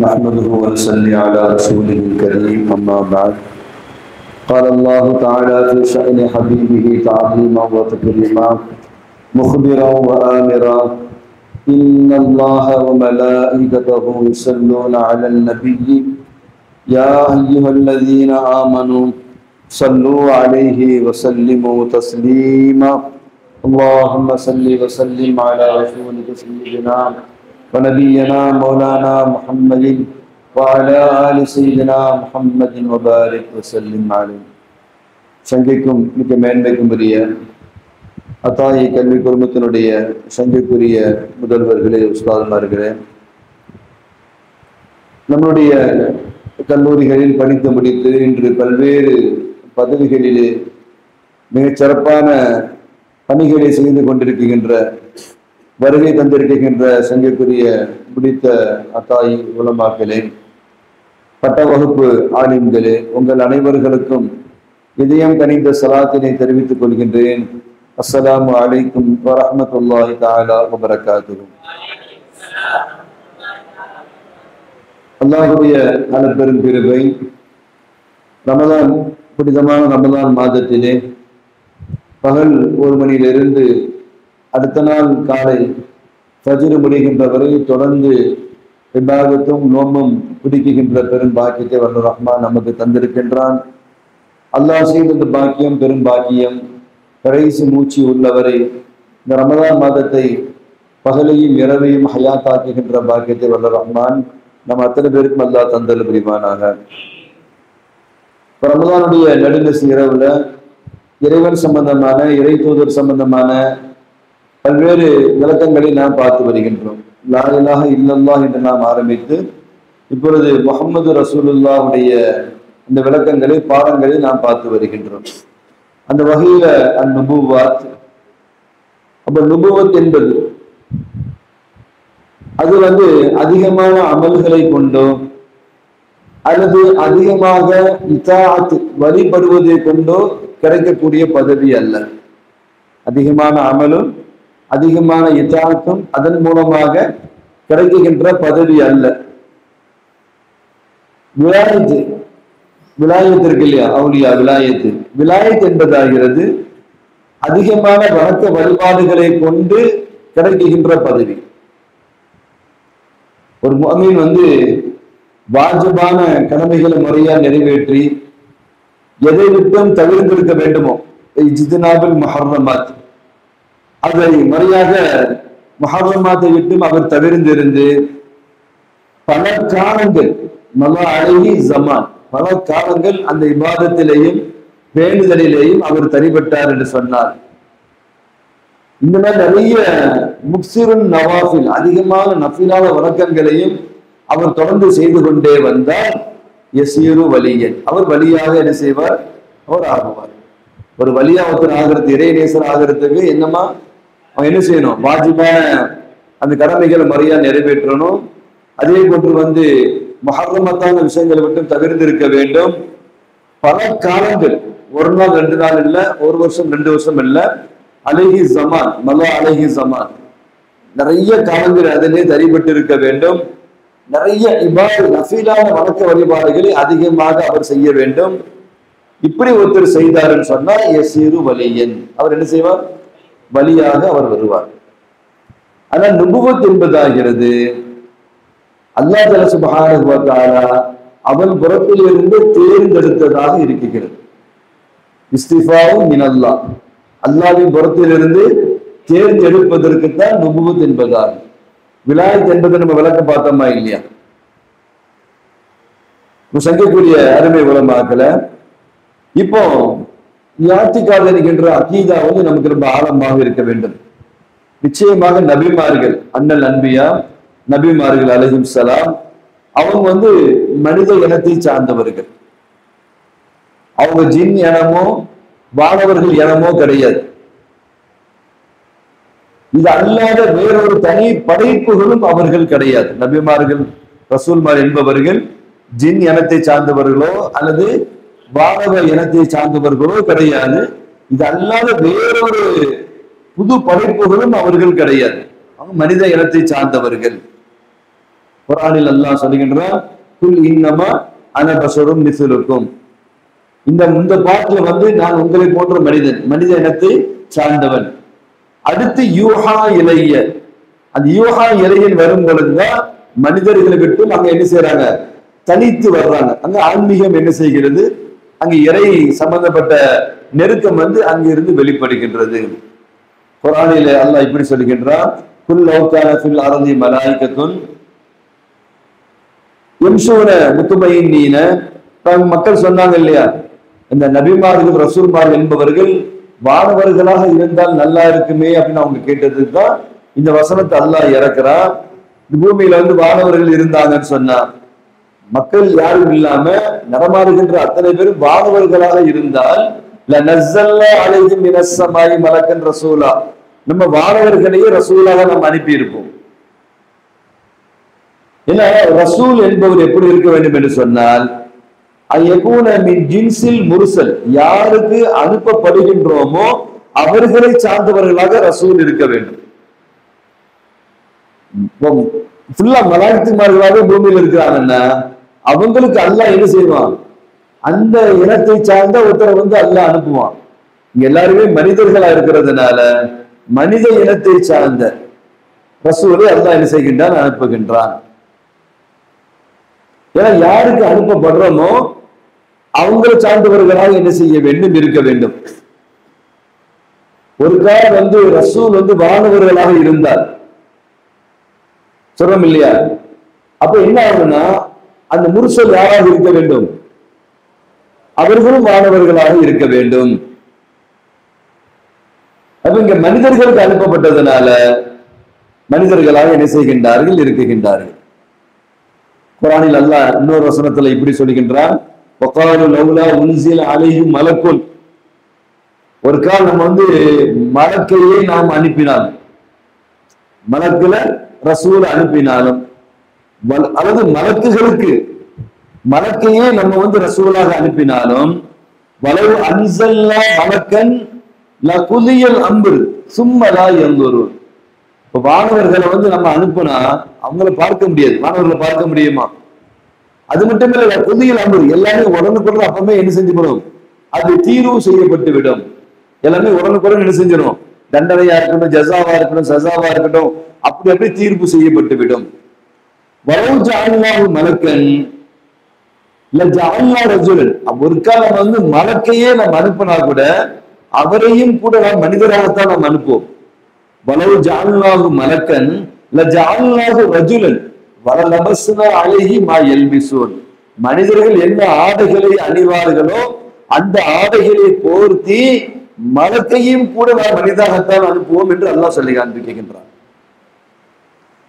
نحمده ونصلي على رسوله الكريم أما بعد قال الله تعالى في شأن حبيبه تعظيما وتكريما مخبرا وآمرا إن الله وملائكته يصلون على النبي يا أيها الذين آمنوا صلوا عليه وسلموا تسليما اللهم صل وسلم على رسولك سيدنا ونبينا مولانا محمد وعلى آل سيدنا محمد وبارك وسلم عليه. சங்கைக்கும் மிக மேன்மைக்கும் உரிய அத்தாயி கல்வி குடும்பத்தினுடைய சங்கைக்குரிய முதல்வர்களே, உஸ்தாதுமார்களே, நம்முடைய கல்லூரிகளில் படித்து முடித்து இன்று பல்வேறு பதவிகளிலே மிகச் சிறப்பான பணிகளை செய்து கொண்டிருக்கின்ற வருகை தந்திருக்கின்ற சங்கைக்குரிய முடித்த அத்தாயி உலமாக்களே, பட்ட வகுப்பு ஆலிம்களே, உங்கள் அனைவர்களுக்கும் இதயம் கனிந்த சலாத்தினை தெரிவித்துக் கொள்கின்றேன். அஸ்ஸலாமு அலைக்கும் வரஹ்மத்துல்லாஹி தஆலா வபரகாத்துஹு. அல்லாஹ்வுடைய அலப்பெரும் கிருபை, ரமதான் புனிதமான ரமதான் மாதத்திலே பகல் 1 மணியிலிருந்து அடுத்த நாள் காலை ஃபஜ்ர் முடிகின்ற வரை தொடர்ந்து இபாதத்தும் நோம்பும் பிடிக்குகின்ற பெரும் பாக்கியத்தை வல்ல ரஹ்மான் நமக்கு தந்திருக்கின்றான். அல்லாஹ் செய்த இந்த பாக்கியம் பெரும் பாக்கியம். கடைசி மூச்சு உள்ளவரை இந்த ரமதான் மாதத்தை பகலையும் இரவையும் ஹயாத்தாக்குகின்ற பாக்கியத்தை வல்ல ரஹ்மான் நம்ம அத்தனை பேருக்கும் அல்லாஹ் தந்தல் புரிவானாக. ரமதானுடைய நடுநிசி இரவுல இறைவன் சம்பந்தமான, இறை தூதர் சம்பந்தமான பல்வேறு விளக்கங்களை நாம் பார்த்து வருகின்றோம். லா இலாஹ இல்லல்லாஹ் என்று நாம் ஆரம்பித்து இப்பொழுது முஹம்மது ரசூலுல்லாஹுடைய இந்த விளக்கங்களை, பாடங்களை நாம் பார்த்து வருகின்றோம். அந்த வகையில அந்நுபுவத், அப்ப நுபுவத் என்பது அது அதிகமான அமல்களை கொண்டோ அல்லது அதிகமாக இதாஅத் வழிபடுவதை கொண்டோ கிடைக்கக்கூடிய பதவி அல்ல. அதிகமான அமலும் அதிகமான இதாஅத்தும் அதன் மூலமாக கிடைக்கின்ற பதவி அல்ல. விலாயத்து, விலாயத்து இருக்கு இல்லையா, அவுலியா விலாயத்து, விலாயத் என்பதாகிறது அதிகமான வணக்க வழிபாடுகளை கொண்டு கிடைக்கின்ற பதவி. ஒரு முஃமின் வாஜிபான கடமைகளை முறையா நிறைவேற்றி எதை விட்டும் தவிர்த்திருக்க வேண்டுமோ, இஜ்தினாபுல் முஹர்ரமாத், அதை முறையாக முஹர்ரமாத்தை விட்டும் அவர் தவிர்ந்திருந்து பல காலங்கள் மலா அலைஹி ஜமான், பல காலங்கள் அந்த இபாதத்திலேயும் வேண்டுதலிலேயும் அவர் தரிபட்டார் என்று சொன்னார். இந்த மாதிரி நிறைய முக்சிருன் நவாஃபில், அதிகமான நஃபிலான வணக்கங்களையும் அவர் தொடர்ந்து செய்து கொண்டே வந்தால் யஸீரு வலியன், அவர் வலியாக என்ன செய்வார், அவர் ஆகுவார். ஒரு வலியா ஒருத்தர் ஆகிறது, இறைநேசர் ஆகிறதுக்கு என்னமா அவன் என்ன செய்யணும், வாஜிபான அந்த கடமைகளை முறையா நிறைவேற்றணும். அதே போன்று முஹர்ரமத்தான விஷயங்களை விட்டு தவிர்த்திருக்க வேண்டும். பல காலங்கள், 1 நாள் 2 நாள் இல்ல, 1 வருஷம் 2 வருஷம் இல்ல, அலைஹி ஜமான், மலா அலைஹி ஜமான், நிறைய காலங்கள் அதிலே தரிபட்டு இருக்க வேண்டும். நிறைய நஃபீலான வணக்க வழிபாடுகளை அதிகமாக அவர் செய்ய வேண்டும். இப்படி ஒருத்தர் செய்தாருன்னு சொன்னா யஸீரு வலியன், அவர் என்ன செய்வார், வலியாக அவர் வருவார். ஆனால் நுபுவத் என்பதாகிறது அல்லாஹ் தஆலா சுப்ஹானஹு வ தஆலா அவன் புறத்திலிருந்து தேர்ந்தெடுத்ததாக இருக்கிறது. இஸ்திஃபாஉ மினல்லாஹ், அல்லாஹ்வின் புறத்திலிருந்து தேர்ந்தெடுப்பதற்கு தான் நுபுவத் என்பதாகும். விலாயத் என்பதை நம்ம விளக்கம் பார்த்தோமா இல்லையா? சங்கக்கூடிய அருமை உலமாக்கல இப்போ யாத்திகாத் என்கின்ற அகீதா நமக்கு ரொம்ப ஆழமாக இருக்க வேண்டும். நிச்சயமாக நபிமார்கள், அண்ணல் அன்பியா நபிமார்கள் அலைஹிம் ஸலாம், அவங்க மனித இனத்தை சார்ந்தவர்கள். அவங்க ஜின் இனமோ வானவர்கள் இனமோ கிடையாது. இது அல்லாத வேறொரு தனி படைப்புகளும் அவர்கள் கிடையாது. நபிமார்கள், ரசூல்மார் என்பவர்கள் ஜின் இனத்தை சார்ந்தவர்களோ அல்லது வானவ இனத்தை சார்ந்தவர்களோ கிடையாது. இது அல்லாத வேறொரு புது படைப்புகளும் அவர்கள் கிடையாது. அவங்க மனித இனத்தை சார்ந்தவர்கள். குர்ஆனில் அல்லாஹ் சொல்லுகின்றான், குல் இன்னமா அன பஷரும் மிஸ்லுக்கும். இந்த பாட்டுல வந்து நான் உங்களை போன்ற மனித இனத்தை சார்ந்தவன். அடுத்து யூஹா இலைய, அந்த யூஹா இலையில் வரும் பொழுதுதான் மனிதர்களை விட்டு அங்க என்ன செய்யறாங்க, தனித்து வர்றாங்க. அங்க ஆன்மீகம் என்ன செய்கிறது, அங்க இறை சம்பந்தப்பட்ட நெருக்கம் வந்து அங்கிருந்து வெளிப்படுகின்றது. குர்ஆனில அல்லாஹ் இப்படி சொல்லுகின்றான், குல் லவ் கான ஃபில் அர்தி மலாயிகத்துன் யம்ஷூன முத்மயின்னீன. மக்கள் சொன்னாங்க இல்லையா, இந்த நபிமார்கள் ரசூல்மார்கள் என்பவர்கள் வானவர்களாக இருந்தால் நல்லா இருக்குமே அப்படின்னு அவங்க கேட்டதுக்கு தான் இந்த வசனத்தை அல்லாஹ் இறக்குறான். இந்த பூமியில வந்து வானவர்கள் இருந்தாங்கன்னு சொன்னா, மக்கள் யாரும் இல்லாம நடமாடுகின்ற அத்தனை பேரும் வானவர்களாக இருந்தால் மலக்கன் ரசூலா, நம்ம வானவர்களையே ரசூலாக நம்ம அனுப்பி இருப்போம். ஏன்னா ரசூல் என்பவர் எப்படி இருக்க வேண்டும் என்று சொன்னால், முர்சல், யாருக்கு அனுப்பப்படுகின்றோமோ அவர்களை சார்ந்தவர்களாக ரசூல் இருக்க வேண்டும். மலாய்க்குமார்களாக பூமியில் இருக்கிறாங்கன்னா அவங்களுக்கு அல்லாஹ் என்ன செய்வான், அந்த இனத்தை சார்ந்த ஒருத்தரை வந்து அல்லாஹ் அனுப்புவான். இங்க எல்லாருமே மனிதர்களா இருக்கிறதுனால மனித இனத்தை சார்ந்த ரசூலை அல்லாஹ் என்ன செய்கின்றான், அனுப்புகின்றான். ஏன்னா யாருக்கு அனுப்பப்படுறோமோ அவங்களை சார்ந்தவர்களாக என்ன செய்ய வேண்டும், இருக்க வேண்டும். ஒரு காலம் வந்து ரசூல் வந்து வானவர்களாக இருந்தார் சொல்றோம் இல்லையா, அப்ப என்ன ஆகுதுன்னா அந்த முர்சல் யாராக இருக்க வேண்டும், அவர்களும் மாணவர்களாக இருக்க வேண்டும். அப்ப இங்க மனிதர்களுக்கு அனுப்பப்பட்டதுனால மனிதர்களாக என்ன செய்கின்றார்கள், இருக்குகின்றார்கள். குர்ஆனில் அல்லாஹ் இன்னொரு வசனத்துல இப்படி சொல்லுகின்றான், வகாலு லௌலா உன்ஸில அலைஹி மலக்குன். ஒரு கால் நம்ம வந்து மலக்கையே நாம் அனுப்பினாலும், மலக்குல ரசூல் அனுப்பினாலும், அல்லது மலக்குகளுக்கு மலக்கையே நம்ம வந்து ரசூலாக அனுப்பினாலும், வலவு அன்சல்லா மலக்கன் லகுலியல் அம்ரு சும்ம லா யன்துரு. இப்ப வானவர்களை வந்து நம்ம அனுப்புனா அவங்கள பார்க்க முடியாது, வானவர்களை பார்க்க முடியுமா? அது மட்டும் இல்ல, புதிய அமர் எல்லாமே உடனுக்குடன் அப்பவே என்ன செஞ்சுக்கணும், அது தீர்வு செய்யப்பட்டு விடும். எல்லாமே உடனுக்குடன் என்ன செஞ்சிடும், தண்டனையா இருக்கட்டும், ஜஸாவா இருக்கட்டும், சஸாவா இருக்கட்டும், அப்படி தீர்ப்பு செய்யப்பட்டு விடும். வலவு ஜஅல்னாஹு மலக்கன் லஜஅல்னா ரஜுலன். ஒரு காலம் வந்து மலக்கையே நம்ம அனுப்பினா கூட அவரையும் கூட நாம் மனிதராகத்தான் நாம் அனுப்புவோம். வலவு ஜஅல்னாஹு மலக்கன் லஜஅல்னாஹு ரஜுலன் வலலபஸ்னா அலைஹி மா யல்பிஸூன். மனிதர்கள் என்ன ஆடைகளை அணிவார்களோ அந்த ஆடைகளை போர்த்தி மலக்கையும் கூட நாம் மனிதராகத்தான் அனுப்புவோம் என்று அல்லாஹ் சொல்லி காண்பிக்கின்றார்.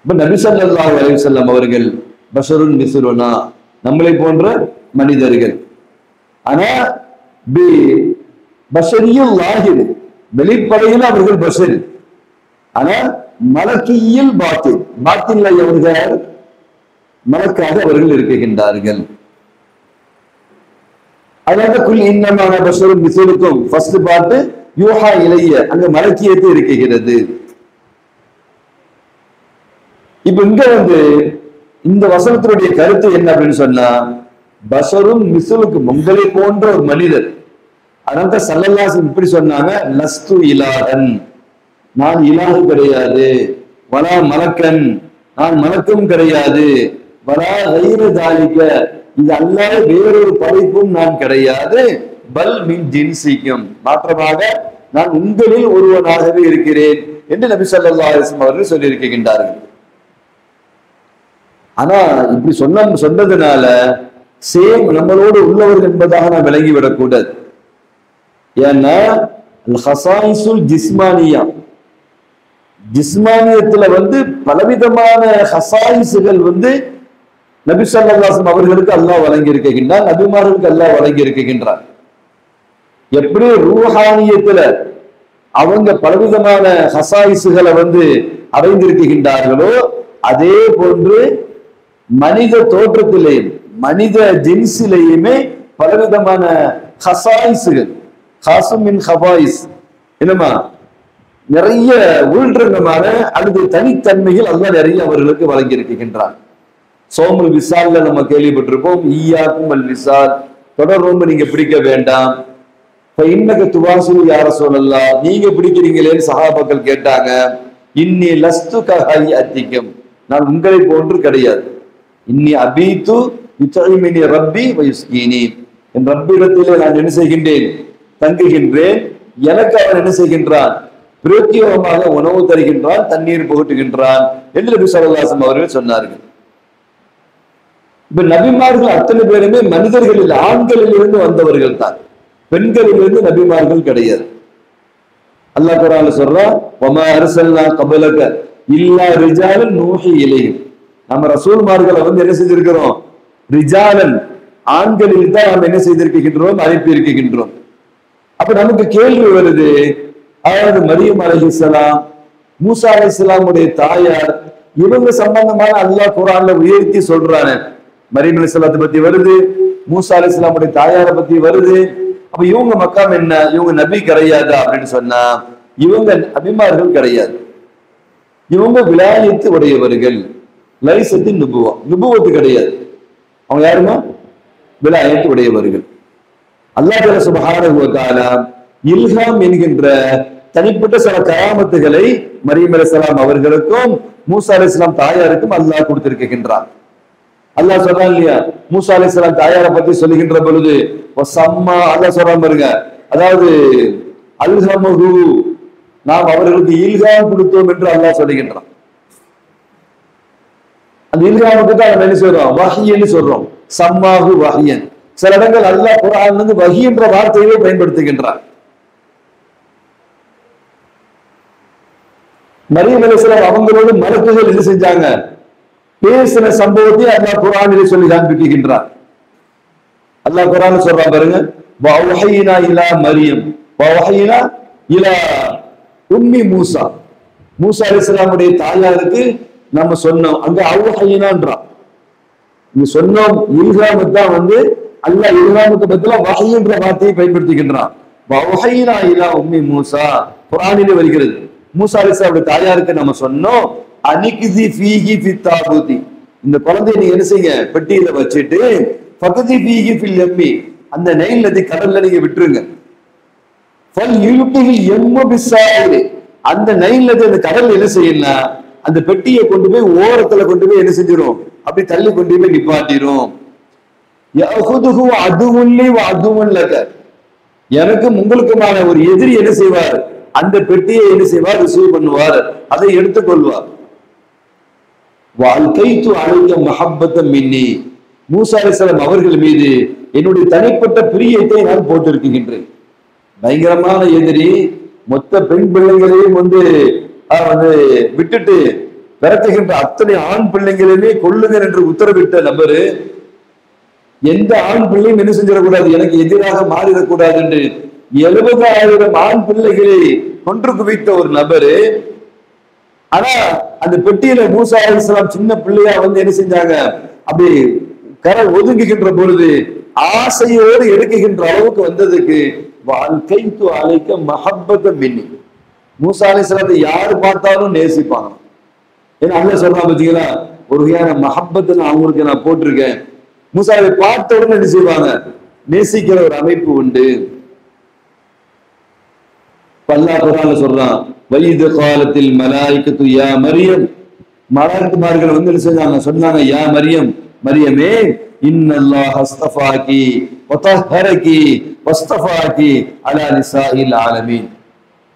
இப்ப நபி ஸல்லல்லாஹு அலைஹி வஸல்லம் அவர்கள் பஷருன் மிஸ்லுனா, நம்மளை போன்ற மனிதர்கள். ஆனா பஷரியல் லாஹிர், வெளிப்படையில் அவர்கள் பஷர். ஆனா மலக்கியில் பாத்தின், பாத்தின்ல அவர்கள் மலக்காக அவர்கள் இருக்குகின்றார்கள். அதனால குல் இன்னமான பஷருன் மிஸ்லுக்கும் ஃபர்ஸ்ட் பார்ட் யூஹா இலைய, அங்க மலக்கியத்தை இருக்குகிறது. இப்ப இங்க வந்து இந்த வசனத்தினுடைய கருத்து என்ன அப்படின்னு சொன்னா, பஷரும் மிஸ்லுக்கும், உங்களை போன்ற ஒரு மனிதர். அதனால ஸல்லல்லாஹு அலைஹி இப்படி சொன்னாங்க, லஸ்து இலாஹன், நான் இலாஹு கிடையாது, வலா மலக்கன், நான் மலக்கும் கிடையாது, வலா கைர தாலிக, இது அல்லாத வேறொரு படைப்பும் நான் கிடையாது, பல் மின் ஜின்சிக்கும், மாற்றமாக நான் உங்களில் ஒருவனாகவே இருக்கிறேன் என்று நபி ஸல்லல்லாஹு அலைஹி வஸல்லம் அவர்கள் சொல்லி இருக்கின்றார்கள். ஆனா இப்படி சொன்னதுனால சேம் நம்மளோடு உள்ளவர்கள் என்பதாக நான் விளங்கிவிடக் கூடாது. ஏன்னா ஜிஸ்மானியத்துல வந்து பலவிதமான ஹசாயிசுகள் வந்து நபி ஸல்லல்லாஹு அலைஹி வஸல்லம் அவர்களுக்கு அல்லாஹ் வழங்கி இருக்கின்றார், நபிமார்களுக்கு அல்லாஹ் வழங்கி இருக்கின்றார். எப்படி ரூஹானியத்துல அவங்க பலவிதமான ஹசாயிசுகளை வந்து அடைந்திருக்கின்றார்களோ, அதே போன்று மனித தோற்றத்திலேயும் மனித ஜின்ஸிலேயுமே பலவிதமான ஹசாயிசுகள், ஹாசுமின் ஹபாயிஸ், என்னமா நிறைய உள்ரங்கமான அல்லது தனித்தன்மைகள் அல்லாஹ் நிறைய அவர்களுக்கு வழங்கி இருக்கின்றார். சோமுல் விசால்ல நம்ம கேள்விப்பட்டிருப்போம், ஈயாக்கும் அல் விசால், தொடர் நோன்பு நீங்க பிடிக்க வேண்டாம். இப்ப இன்னக்கு துவாசு யார சொல்லலாம், நீங்க பிடிக்கிறீங்களேன்னு சஹாபாக்கள் கேட்டாங்க. இன்னி லஸ்து கஹையத்திக்கும், நான் உங்களை போன்று கிடையாது. இன்னி அபீத்து யுத்இமினி ரப்பி வயுஸ்கீனி, என் ரப்பிடத்திலே நான் என்ன செய்கின்றேன், தங்குகின்றேன். எனக்கு அவன் என்ன செய்கின்றான், பிரத்யோகமாக உணவு தருகின்றான், தண்ணீர் புகட்டுகின்றான் என்று நபி ஸல்லல்லாஹு அலைஹி வஸல்லம் அவர்கள் சொன்னார்கள். இப்ப நபிமார்கள் அத்தனை பேருமே மனிதர்களில் ஆண்களில் இருந்து வந்தவர்கள் தான், பெண்களிலிருந்து நபிமார்கள் கிடையாது. அல்லாஹ் குர்ஆன்ல சொல்றான், வமா அர்ஸல்னா கபலக இல்லா ரிஜாலன் நூஹி இலைஹிம், நம்ம ரசூல்மார்களை என்ன செஞ்சிருக்கிறோம், ரிஜாலன் ஆண்களில் தான் நாம் என்ன செய்திருக்கின்றோம், அனுப்பி இருக்கின்றோம். அப்ப நமக்கு கேள்வி வருது, அதாவது மரியம் அலைஹிஸ்ஸலாம், மூசா அலைஹிஸ்ஸலாமுடைய தாயார், இவங்க சம்பந்தமான அல்லாஹ் குர்ஆன்ல உயர்த்தி சொல்றானே. மரியம் அலைஹிஸ்ஸலாத்தை பத்தி வருது, மூசா அலைஹிஸ்ஸலாமுடைய தாயாரை பத்தி வருது. அப்ப இவங்க மக்காம் என்ன, இவங்க நபி கிடையாதா அப்படின்னு சொன்னா, இவங்க நபிமார்கள் கிடையாது. இவங்க விலாயத்து உடையவர்கள், லைசத்தின் நுபுவத்து கிடையாது. அவங்க யாருமா, விலாயத்து உடையவர்கள். அல்லாஹ் சுப்ஹானஹு வ தஆலா இல்ஹாம் என்கின்ற தனிப்பட்ட சில கராமத்துகளை மரியம் அலைஹிஸ்ஸலாம் அவர்களுக்கும் மூசா அலைஹிஸ்ஸலாம் தாயாருக்கும் அல்லாஹ் கொடுத்திருக்கின்றான். அல்லாஹ் சொல்றான் இல்லையா, மூசா அலைஹிஸ்ஸலாம் தாயாரை பத்தி சொல்லுகின்ற பொழுது வசம்மா, அல்லாஹ் சொல்றான் பாருங்க, அதாவது அல்ஹமஹு, நாம் அவர்களுக்கு இல்ஹாம் கொடுத்தோம் என்று அல்லாஹ் சொல்லுகின்றான். அந்த இல்ஹாமுக்கு தான் நம்ம என்ன சொல்றோம், வஹின்னு சொல்றோம். சம்மாஹு வஹியன். சில இடங்கள் அல்லாஹ் குர்ஆன்ல இருந்து வஹி என்ற வார்த்தையை பயன்படுத்துகின்றான். மரியம் அலைஹிஸ்ஸலாம் அவங்களோடு மலக்குகள் என்ன செஞ்சாங்க, பேசின சம்பவத்தை அல்லாஹ் குர்ஆனிலே சொல்லி காண்பிக்கின்றார். அல்லாஹ் குர்ஆன்ல சொல்றான் பாருங்க, வஹைனா இலா மரியம் வஹைனா இலா உம்மி மூசா, மூசா அலைஹிஸ்ஸலாமுடைய தாயாருக்கு நம்ம சொன்னோம். அங்க அல்ஹைனான்றான், இங்க சொன்னோம். இல்ஹாம் தான் அல்லாஹ் இல்ஹாமுக்கு பதிலா வஹி என்ற வார்த்தையை பயன்படுத்துகின்றான். வஹைனா இலா உம்மி மூசா, குர்ஆனிலே வருகிறது. மூசா அலைஹிஸ்ஸலாமுடைய தாயாருக்கு நம்ம சொன்னோம், அனிக்ஸி ஃபீஹி ஃபித் தாபூதி, இந்த குழந்தையை நீங்க என்ன செய்யுங்க, பெட்டியில வச்சிட்டு ஃபக்ஸி ஃபீஹி ஃபில் யம்மி, அந்த நைல் நதி கடல்ல நீங்க விட்டுருங்க. ஃபல் யுல்கிஹி யம்மு பிஸ்ஸாயிரி, அந்த நைல் நதி அந்த கடல் என்ன செய்யலாம், அந்த பெட்டியை கொண்டு போய் ஓரத்துல கொண்டு போய் என்ன செஞ்சிரும், அப்படி தள்ளி கொண்டு போய் நிப்பாட்டிரும். யஅஹுதுஹு அதுவுன் லி வ அதுவுன் லக, எனக்கும் உங்களுக்குமான ஒரு எதிரி என்ன செய்வார், அந்த பெட்டியை என்ன செய்வார், ரிசீவ் பண்ணுவார், அதை எடுத்துக்கொள்வார். வஅல்கைது அலைக மஹப்பத்தம் மின்னி, மூசா அலைஹிஸ்ஸலாம் அவர்கள் மீது என்னுடைய தனிப்பட்ட பிரியத்தை நான் போட்டிருக்கின்றேன். பயங்கரமான எதிரி, மொத்த பெண் பிள்ளைகளையும் விட்டுட்டு பிறக்குகின்ற அத்தனை ஆண் பிள்ளைகளையுமே கொல்லுங்கள் என்று உத்தரவிட்ட நபரு, எந்த ஆண் பிள்ளையும் என்ன செஞ்சிடக்கூடாது, எனக்கு எதிராக மாறிடக்கூடாது என்று 70,000 ஆண் பிள்ளைகளை கொன்று குவித்த ஒரு நபரு. ஆனா அந்த பெட்டியில மூசா அலைஹிஸ்ஸலாம் சின்ன பிள்ளையா என்ன செஞ்சாங்க, அப்படி கரை ஒதுங்குகின்ற பொழுது ஆசையோடு எடுக்குகின்ற அளவுக்கு வந்ததுக்கு வஅல்கைது அலைக மஹப்பத்தம் மின்னி, மூசா அலைஹிஸ்ஸலாத்தை யாரு பார்த்தாலும் நேசிப்பாங்க. ஏன்னா அல்லாஹ் சொல்றான் பாத்தீங்களா, ஒரு வகையான மஹப்பத்தை நான் அவங்களுக்கு நான் போட்டிருக்கேன். மூசாவை பார்த்த உடனே என்ன செய்வாங்க, நேசிக்கிற ஒரு அமைப்பு உண்டு. அல்லாஹ் குர்ஆன்ல சொல்றான், வைது காலத்தில் மலாயிகத்து யா மரியம், மலாயிகமார்கள் என்ன செஞ்சாங்க, சொன்னாங்க, யா மரியம், மரியமே, இன்னல்லாஹ் அஸ்தஃபாகி வதஹரகி வஸ்தஃபாகி அலா நிசாஇல் ஆலமீன்,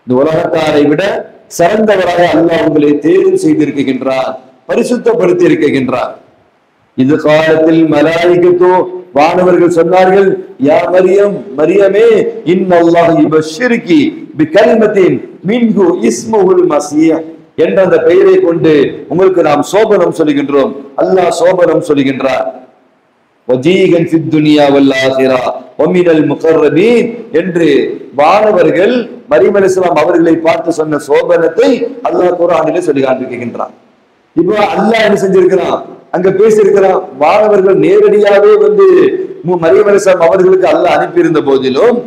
இந்த உலகத்தாரை விட சிறந்தவராக அல்லாஹ் உங்களை தேர்வு செய்திருக்கின்றார், பரிசுத்தப்படுத்தி இருக்கின்றார். இது காலத்தில் மலாயிகத்து, வானவர்கள் சொன்னார்கள், யா மரியம், மரியமே, இன்னல்லாஹ் யுபஷ்ஷிருகி பிகலிமத்தின் மின்ஹு இஸ்முல் மஸீஹ் என்ற அந்த பெயரை கொண்டு உங்களுக்கு நாம் சோபனம் சொல்லுகின்றோம். அல்லாஹ் சோபனம் சொல்லுகின்றார். வஜீகன் ஃபித் துன்யா வல் ஆகிரா வ மினல் முகர்ரபீன் என்று வானவர்கள் மரியம் அலைஹிஸ்ஸலாம் அவர்களை பார்த்து சொன்ன சோபனத்தை அல்லாஹ் குர்ஆனிலே சொல்லி காண்பிக்கின்றான். இப்போ அல்லாஹ் என்ன செஞ்சிருக்கிறான், அங்க பேசியிருக்கிறான். வானவர்கள் நேரடியாவே மரியம் அலைஹிஸ்ஸலாம் அவர்களுக்கு அல்லாஹ் அனுப்பியிருந்த போதிலும்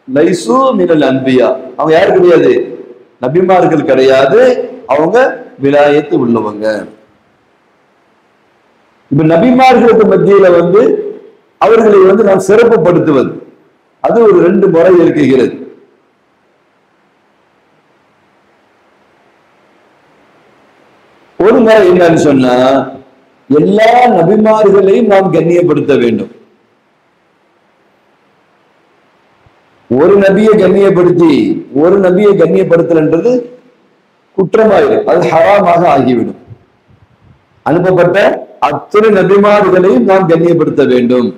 லைசு மினல் அன்பியா, அவங்க யாரு கிடையாது, நபிமார்கள் கிடையாது, அவங்க விலாயத்து உள்ளவங்க. இப்ப நபிமார்களுக்கு மத்தியில அவர்களை நாம் சிறப்புப்படுத்துவது, அது ஒரு 2 முறை இருக்கிறது. ஒரு முறை என்னன்னு சொன்னா, எல்லா நபிமார்களையும் நாம் கண்ணியப்படுத்த வேண்டும். ஒரு நபியை கண்ணியப்படுத்தி ஒரு நபியை கண்ணியப்படுத்தலன்றது குற்றமாயிடும், அது ஹராமாக ஆகிவிடும். அனுப்பப்பட்ட அத்தனை நபிமார்களையும் நாம் கண்ணியப்படுத்த வேண்டும்.